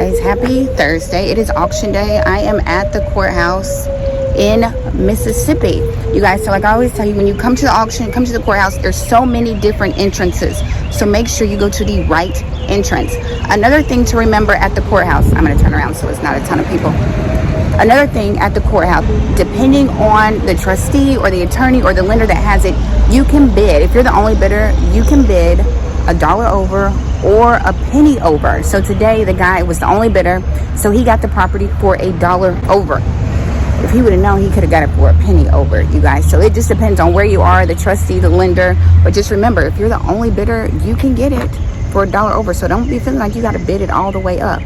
guys, happy Thursday. It is auction day. I am at the courthouse in Mississippi, you guys. So like I always tell you, when you come to the auction, come to the courthouse, there's so many different entrances, so make sure you go to the right entrance. Another thing to remember at the courthouse, I'm going to turn around so it's not a ton of people. Another thing at the courthouse, depending on the trustee or the attorney or the lender that has it, you can bid. If you're the only bidder, you can bid $1 over or a penny over. So today the guy was the only bidder, so he got the property for $1 over. If he would have known, he could have got it for a penny over, you guys. So it just depends on where you are, the trustee, the lender. But just remember, if you're the only bidder, you can get it for $1 over. So don't be feeling like you got to bid it all the way up.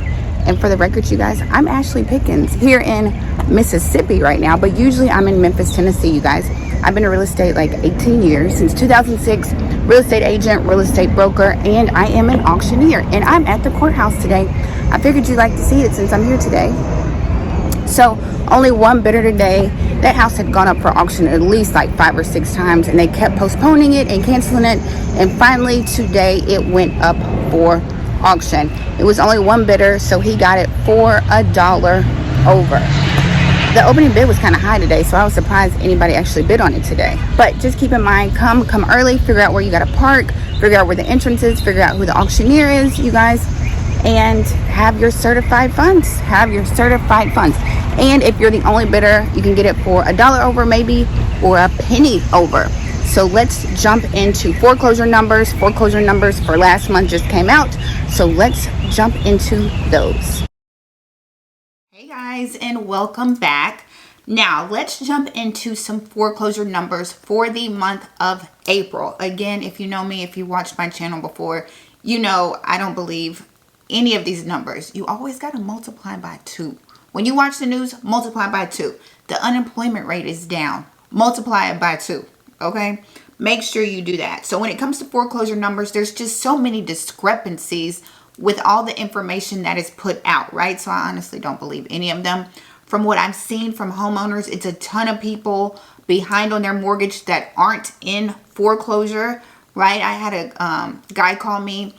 And for the record, you guys, I'm Ashley Pickens here in Mississippi right now, but usually I'm in Memphis, Tennessee, you guys. I've been in real estate like 18 years, since 2006, real estate agent, real estate broker, and I am an auctioneer. And I'm at the courthouse today. I figured you'd like to see it since I'm here today. So only one bidder today. That house had gone up for auction at least like 5 or 6 times, and they kept postponing it and canceling it. And finally today it went up for auction. It was only one bidder, so he got it for $1 over. The opening bid was kind of high today, so I was surprised anybody actually bid on it today. But just keep in mind, come early, figure out where you got to park, figure out where the entrance is, figure out who the auctioneer is, you guys, and have your certified funds. Have your certified funds. And if you're the only bidder, you can get it for $1 over maybe, or a penny over. So let's jump into foreclosure numbers. Foreclosure numbers for last month just came out, so let's jump into those. Hey guys, and welcome back. Now let's jump into some foreclosure numbers for the month of April. Again, if you know me, if you watched my channel before, you know I don't believe any of these numbers. You always got to multiply by 2. When you watch the news, multiply by 2. The unemployment rate is down. Multiply it by 2. Okay, make sure you do that. So when it comes to foreclosure numbers, there's just so many discrepancies with all the information that is put out, right? So I honestly don't believe any of them. From what I've seen from homeowners, it's a ton of people behind on their mortgage that aren't in foreclosure, right? I had a guy call me.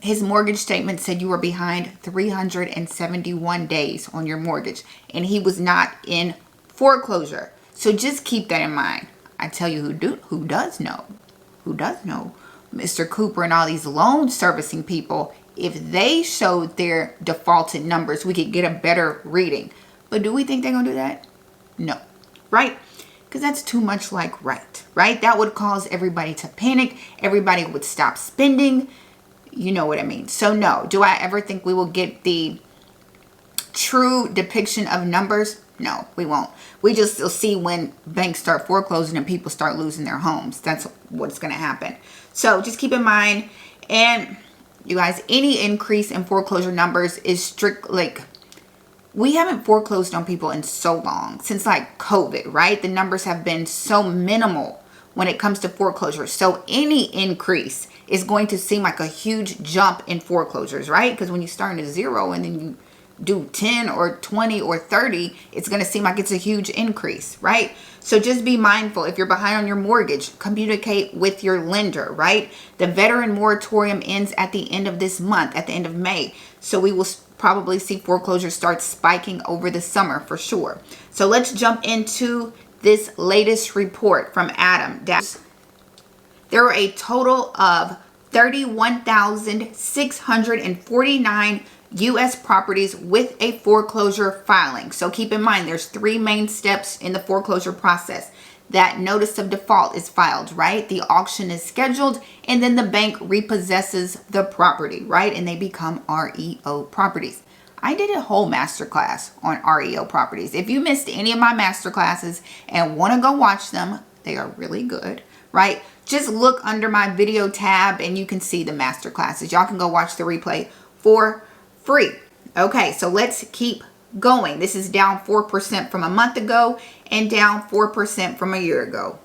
His mortgage statement said you were behind 371 days on your mortgage, and he was not in foreclosure. So just keep that in mind. I tell you who does know, Mr. Cooper and all these loan servicing people. If they showed their defaulted numbers, we could get a better reading. But do we think they're gonna do that? No, right? Because that's too much like right? That would cause everybody to panic. Everybody would stop spending. You know what I mean? So no, do I ever think we will get the true depiction of numbers? No, we won't. We just will see when banks start foreclosing and people start losing their homes. That's what's going to happen. So just keep in mind. And you guys, any increase in foreclosure numbers is strict. Like, we haven't foreclosed on people in so long, since like COVID, right? The numbers have been so minimal when it comes to foreclosure. So any increase is going to seem like a huge jump in foreclosures, right? Because when you start at 0 and then you do 10 or 20 or 30, it's going to seem like it's a huge increase, right? So just be mindful. If you're behind on your mortgage, communicate with your lender, right? The veteran moratorium ends at the end of this month, at the end of May. So we will probably see foreclosures start spiking over the summer for sure. So let's jump into this latest report from Adam. There were a total of 31,649 U.S. properties with a foreclosure filing. So keep in mind, there's 3 main steps in the foreclosure process. That notice of default is filed, right? The auction is scheduled, and then the bank repossesses the property, right? And they become REO properties. I did a whole masterclass on REO properties. If you missed any of my masterclasses and want to go watch them, they are really good, right? Just look under my video tab and you can see the masterclasses. Y'all can go watch the replay for free. Okay, so let's keep going. This is down 4% from a month ago and down 4% from a year ago.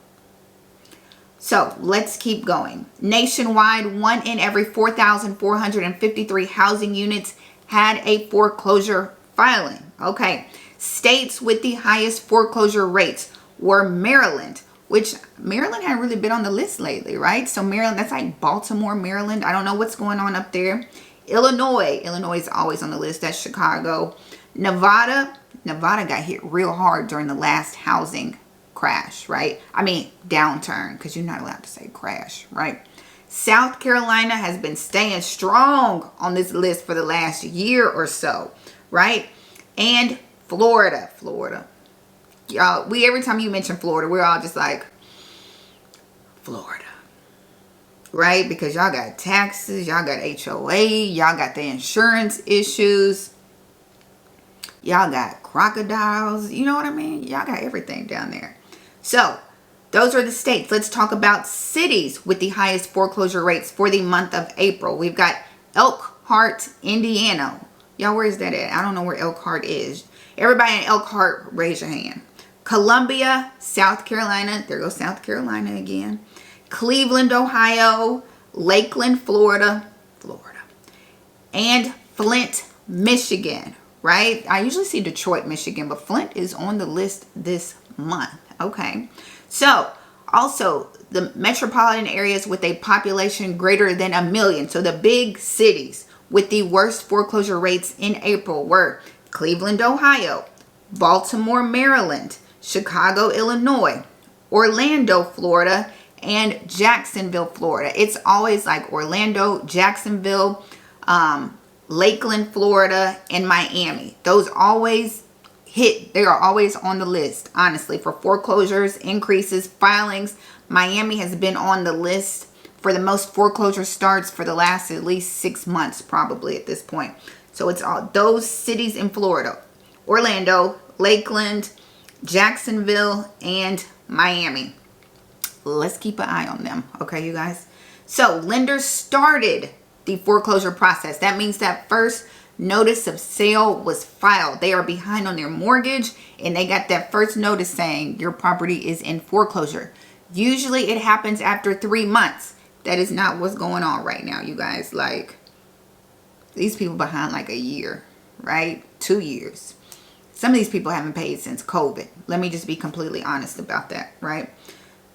So let's keep going. Nationwide, 1 in every 4,453 housing units had a foreclosure filing. Okay, states with the highest foreclosure rates were Maryland, which Maryland hadn't really been on the list lately, right? So Maryland, that's like Baltimore, Maryland. I don't know what's going on up there. Illinois is always on the list. That's Chicago. Nevada got hit real hard during the last housing crash, right? I mean, downturn, because you're not allowed to say crash, right? South Carolina has been staying strong on this list for the last year or so, right? And Florida. Y'all, every time you mention Florida, we're all just like, Florida, right? Because y'all got taxes, y'all got HOA, y'all got the insurance issues, y'all got crocodiles, you know what I mean? Y'all got everything down there. So those are the states. Let's talk about cities with the highest foreclosure rates for the month of April. We've got Elkhart, Indiana. Y'all, where is that at? I don't know where Elkhart is. Everybody in Elkhart, raise your hand. Columbia, South Carolina. There goes South Carolina again. Cleveland, Ohio. Lakeland, Florida. And Flint, Michigan, right? I usually see Detroit, Michigan, but Flint is on the list this month. Okay. So, also, the metropolitan areas with a population greater than 1 million. So, the big cities with the worst foreclosure rates in April were Cleveland, Ohio, Baltimore, Maryland, Chicago, Illinois, Orlando, Florida, and Jacksonville, Florida. It's always like Orlando, Jacksonville, Lakeland, Florida, and Miami. Those always hit. They are always on the list, honestly, for foreclosures, increases, filings. Miami has been on the list for the most foreclosure starts for the last at least 6 months, probably at this point. So it's all those cities in Florida: Orlando, Lakeland, Jacksonville, and Miami. Let's keep an eye on them, okay, you guys? So lenders started the foreclosure process. That means that first notice of sale was filed. They are behind on their mortgage, and they got that first notice saying your property is in foreclosure. Usually it happens after 3 months. That is not what's going on right now, you guys. Like, these people behind like a year, right? 2 years. Some of these people haven't paid since COVID. Let me just be completely honest about that, right?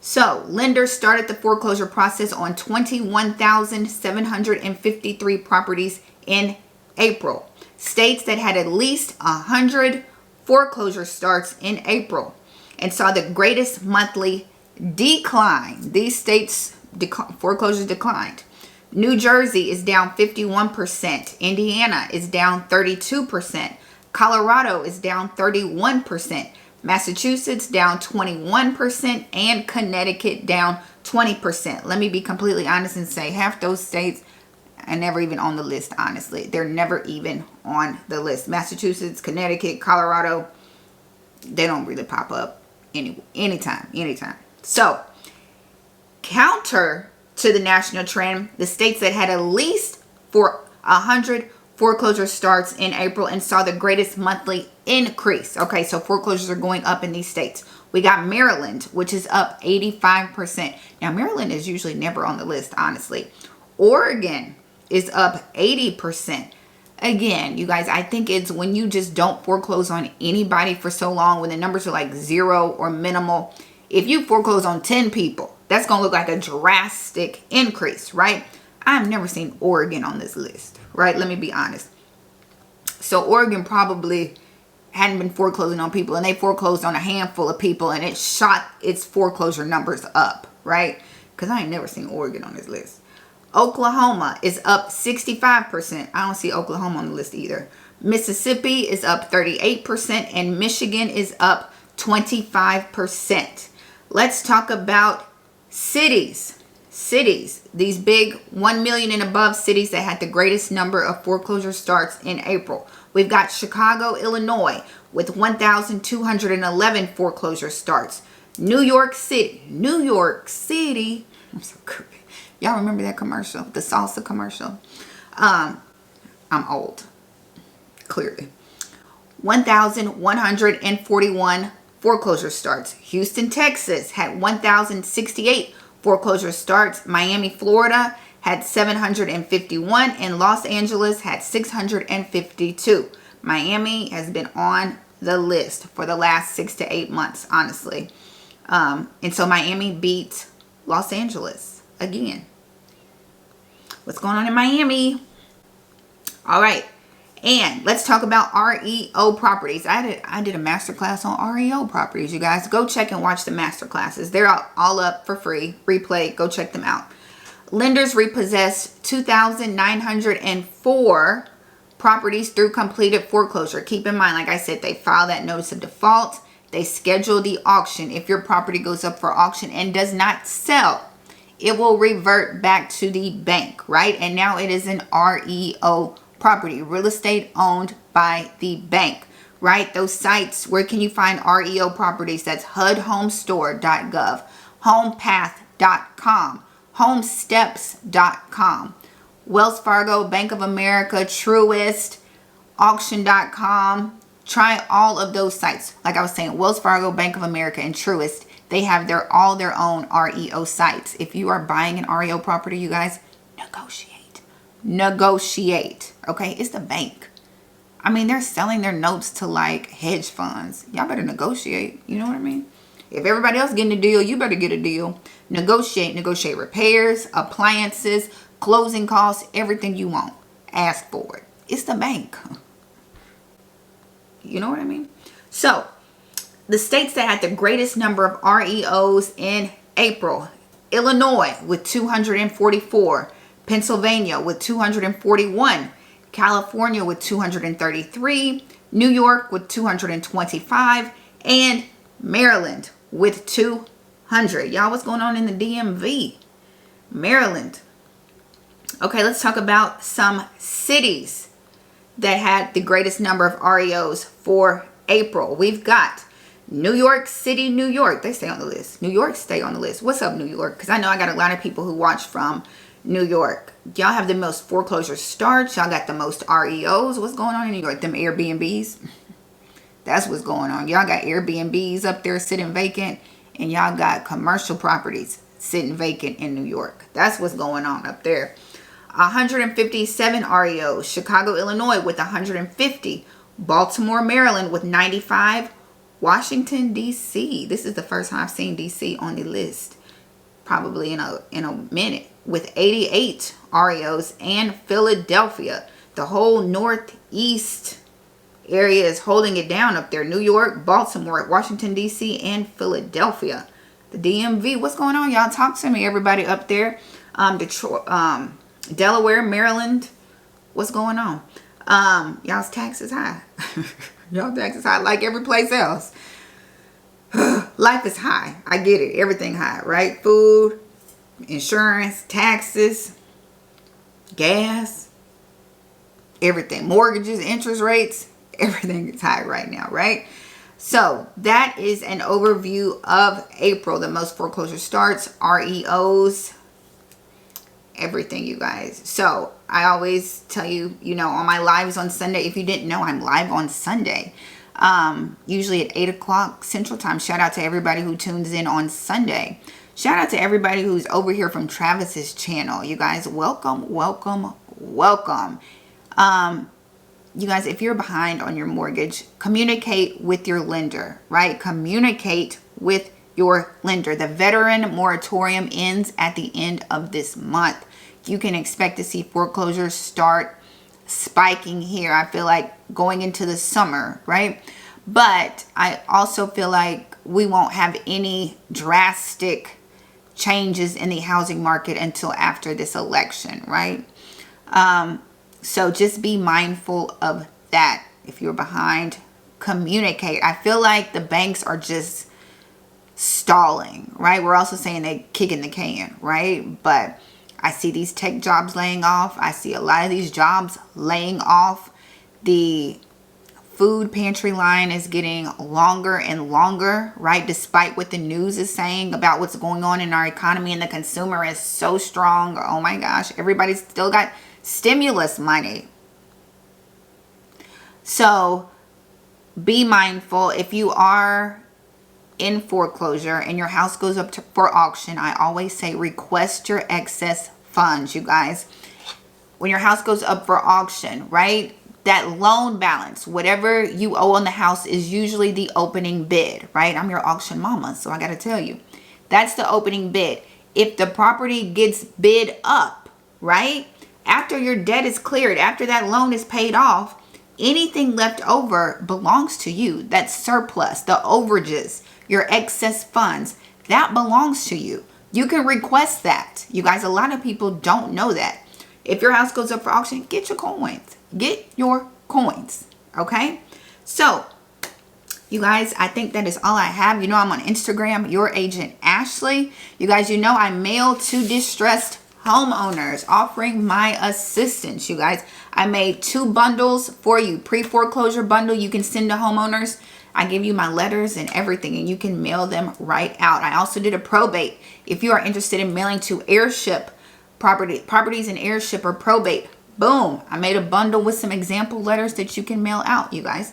So, lenders started the foreclosure process on 21,753 properties in April. States that had at least 100 foreclosure starts in April and saw the greatest monthly decline. These states' foreclosures declined. New Jersey is down 51%. Indiana is down 32%. Colorado is down 31%. Massachusetts down 21%, and Connecticut down 20%. Let me be completely honest and say half those states are never even on the list, honestly. They're never even on the list. Massachusetts, Connecticut, Colorado, they don't really pop up anytime. So, counter to the national trend, the states that had at least 100 foreclosure starts in April and saw the greatest monthly increase. Okay, so foreclosures are going up in these states. We got Maryland, which is up 85%. Now, Maryland is usually never on the list, honestly. Oregon is up 80%. Again, you guys, I think it's when you just don't foreclose on anybody for so long, when the numbers are like 0 or minimal. If you foreclose on 10 people, that's going to look like a drastic increase, right? I've never seen Oregon on this list, right? Let me be honest. So Oregon probably hadn't been foreclosing on people, and they foreclosed on a handful of people, and it shot its foreclosure numbers up, right? Because I ain't never seen Oregon on this list. Oklahoma is up 65%. I don't see Oklahoma on the list either. Mississippi is up 38%, and Michigan is up 25%. Let's talk about cities. These big 1 million and above cities that had the greatest number of foreclosure starts in April. We've got Chicago, Illinois with 1,211 foreclosure starts. New York City. I'm so creepy. Y'all remember that commercial? The salsa commercial? I'm old. Clearly. 1,141 foreclosure starts. Houston, Texas had 1,068 foreclosure starts. Miami, Florida had 751, and Los Angeles had 652. Miami has been on the list for the last 6 to 8 months, honestly. And so Miami beat Los Angeles again. What's going on in Miami? All right. And let's talk about REO properties. I did a masterclass on REO properties, you guys. Go check and watch the masterclasses. They're all up for free. Replay. Go check them out. Lenders repossessed 2,904 properties through completed foreclosure. Keep in mind, like I said, they file that notice of default. They schedule the auction. If your property goes up for auction and does not sell, it will revert back to the bank, right? And now it is an REO property, real estate owned by the bank, right? Those sites, where can you find REO properties? That's HUDhomestore.gov, homepath.com, homesteps.com, Wells Fargo, Bank of America, Truist, auction.com. Try all of those sites. Like I was saying, Wells Fargo, Bank of America, and Truist, they have all their own REO sites. If you are buying an REO property, you guys, negotiate. Okay, it's the bank. I mean, they're selling their notes to like hedge funds. Y'all better negotiate. You know what I mean? If everybody else getting a deal, you better get a deal. Negotiate repairs, appliances, closing costs, everything you want. Ask for it. It's the bank. You know what I mean? So, the states that had the greatest number of REOs in April: Illinois with 244, Pennsylvania with 241, California with 233, New York with 225, and Maryland with 200. Y'all, what's going on in the DMV? Maryland. Okay, let's talk about some cities that had the greatest number of REOs for April. We've got New York City, New York. They stay on the list. New York stay on the list. What's up, New York? Because I know I got a lot of people who watch from New York. Y'all have the most foreclosure starts. Y'all got the most REOs. What's going on in New York? Them Airbnbs. That's what's going on. Y'all got Airbnbs up there sitting vacant, and y'all got commercial properties sitting vacant in New York. That's what's going on up there. 157 REOs. Chicago, Illinois with 150. Baltimore, Maryland with 95. Washington, D.C. This is the first time I've seen D.C. on the list, probably in a minute, with 88 REOs. And Philadelphia, the whole northeast area is holding it down up there. New York, Baltimore, Washington, D.C., and Philadelphia. The DMV, what's going on? Y'all talk to me, everybody up there. Detroit, Delaware, Maryland, what's going on? Y'all's taxes high. Y'all taxes high like every place else. Life is high. I get it. Everything high, right? Food, insurance, taxes, gas, everything. Mortgages, interest rates, everything is high right now, right? So that is an overview of April. The most foreclosure starts, REOs, everything, you guys. So I always tell you, on my lives on Sunday, if you didn't know, I'm live on Sunday, usually at 8 o'clock Central Time. Shout out to everybody who tunes in on Sunday. Shout out to everybody who's over here from Travis's channel. You guys, welcome. You guys, if you're behind on your mortgage, communicate with your lender, right? Communicate with your lender. The veteran moratorium ends at the end of this month. You can expect to see foreclosures start spiking here. I feel like going into the summer, right? But I also feel like we won't have any drastic changes in the housing market until after this election, right? So just be mindful of that. If you're behind, communicate. I feel like the banks are just stalling, right? We're also saying they kicking the can, right? But I see these tech jobs laying off. I see a lot of these jobs laying off. The food pantry line is getting longer and longer, right? Despite what the news is saying about what's going on in our economy, and the consumer is so strong. Oh my gosh, everybody's still got stimulus money. So be mindful. If you are in foreclosure and your house goes up for auction, I always say request your excess funds, you guys. When your house goes up for auction, right, that loan balance, whatever you owe on the house, is usually the opening bid, right? I'm your auction mama, so I got to tell you, that's the opening bid. If the property gets bid up, right, After your debt is cleared, after that loan is paid off, anything left over belongs to you. That surplus, the overages, your excess funds, that belongs to you. You can request that. You guys, a lot of people don't know that. If your house goes up for auction, get your coins. Get your coins. Okay? So, you guys, I think that is all I have. You know, I'm on Instagram, Your Agent Ashley. You guys, you know I mail to distressed homeowners, offering my assistance. You guys, I made 2 bundles for you. Pre-foreclosure bundle you can send to homeowners. I give you my letters and everything, and you can mail them right out. I also did a probate. If you are interested in mailing to heirship properties and heirship or probate, boom, I made a bundle with some example letters that you can mail out, you guys.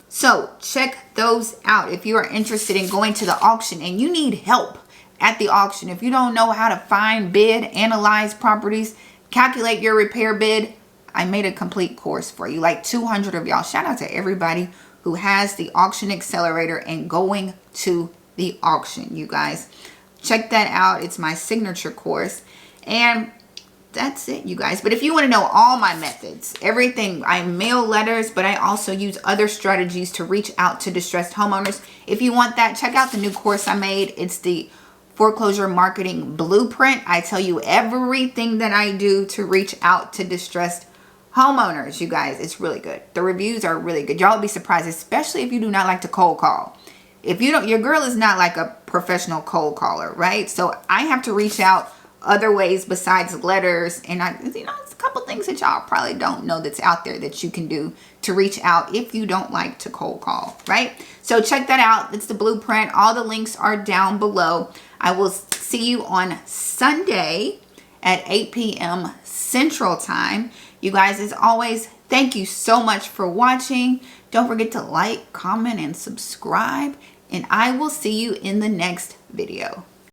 So check those out if you are interested in going to the auction and you need help at the auction. If you don't know how to find, bid, analyze properties, calculate your repair bid, I made a complete course for you, like 200 of y'all. Shout out to everybody who has the auction accelerator and going to the auction, you guys. Check that out. It's my signature course. And that's it, you guys. But if you want to know all my methods, everything, I mail letters, but I also use other strategies to reach out to distressed homeowners. If you want that, check out the new course I made. It's the Foreclosure Marketing Blueprint. I tell you everything that I do to reach out to distressed homeowners, you guys. It's really good. The reviews are really good. Y'all will be surprised, especially if you do not like to cold call. If you don't, your girl is not like a professional cold caller, right? So I have to reach out other ways besides letters, and it's a couple things that y'all probably don't know that's out there that you can do to reach out if you don't like to cold call, right? So check that out. It's the blueprint. All the links are down below. I will see you on Sunday at 8 p.m. Central Time. You guys, as always, thank you so much for watching. Don't forget to like, comment, and subscribe, and I will see you in the next video.